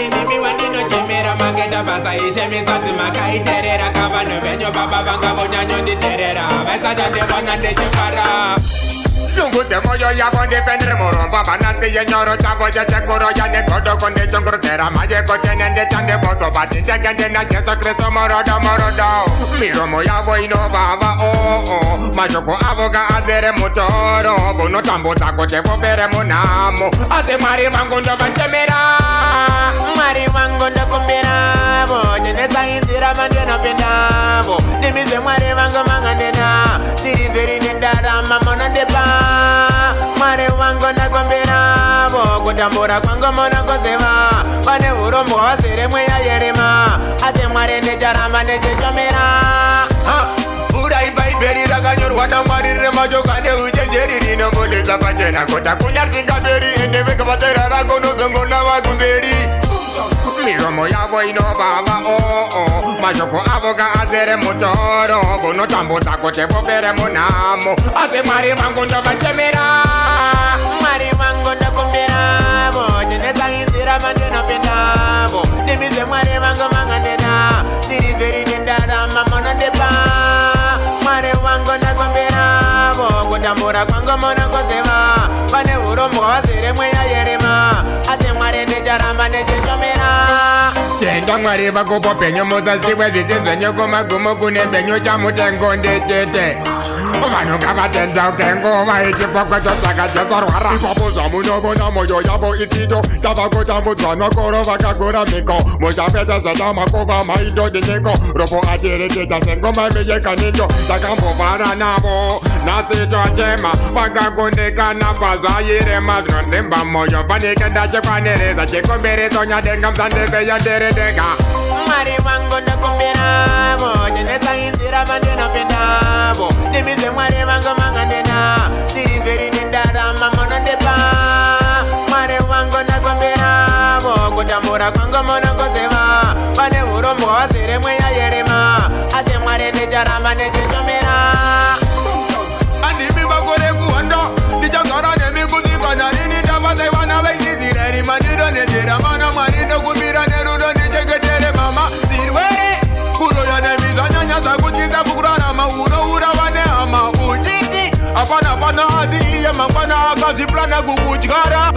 nimi wandino chimira maketa basa ichemi sati makaiterera kavanu venyo baba vanga vonyanyo nditerera vaisata ndevana ndechifara Chunguze moyo yabo ndipendere muromba banasi yenyoro chabo yechekuro yanegodo konde chungurutera mayeko tenende chande boso bati chengende na Yesu Kristo morodo miromo yabo inovava mashoko avoga azere mutoro buno tambuza kuti vopere munamo asi Mwari vangu ndovachemera Mwari vangu ndokumbiravo chinesainzira mandinopindavo ndimizve Mwari vangu mangandena sirivheri nendarama monondepa Mwari wangu ndakumbiravo kutambura kwangu munokuziva pane urombo hwazere mweya yerema asi Mwari ndicharamba ndichishumira Urai Bible rakanyorwa naMwari remachoka neuchenjeri rinobudisa pachena kuti kunyartingaperi ende vekavatera rako nozongona vakumberi miromo yavo inovava mashoko avoga azere mutoro bunotambudza kuti vopere munamo asi Mwari vangu ndovachemera Mwari vangu ndokumbiravo chinesainzira mandinopindavo ndimizve Mwari vangu mangandena sirivheri nendarama monondepa Mwari wangu ndakumbiravo kutambura kwangu munokuziva pane urombo hwazere mweya yerema asi Mwari ndicharamba ndichishumira Tenda Mwari vakupo penyu musaziwe zvisi zvenyu kumagumo kune penyu chamutengo ndechete vanhu ngavatendeuke nguva ichipokwecho saka Jesu rwara ipapo zvamunobona moyo yavo itito tavakutambudzwa nokoro vakagura mhiko muchapedza zvatamakuva maindodiniko ropo atireketa sengoma miyekanito takambovhara navo nhasi tochema vakakundikana pazvairema zvinonzimba moyo panike ndachikwanereza chikombereso nyadenga mzandese yaderedega Mwari vangu ndokumbiravo chinesainzira mandinopindavo ndimizve Mwari vangu mangandena sirivheri nendarama monondepa Mwari vangu ndakumbiravo kutambura kwangu munokuziva pane urombo hwazere mweya yerema asi Mwari ndicharamba ndichishumira Andimi makore kuhondo ndichagara nemikuzikana rini tavasai vana veIsraeri mandinonetera mana Mwari ndokumbira nerudo ndichengetere mama zvirwere kuroya nemizvanyanya zvakutisa mukurarama unoura vane hama uchiti hapana asi iye mangwana akazviplana kukudyara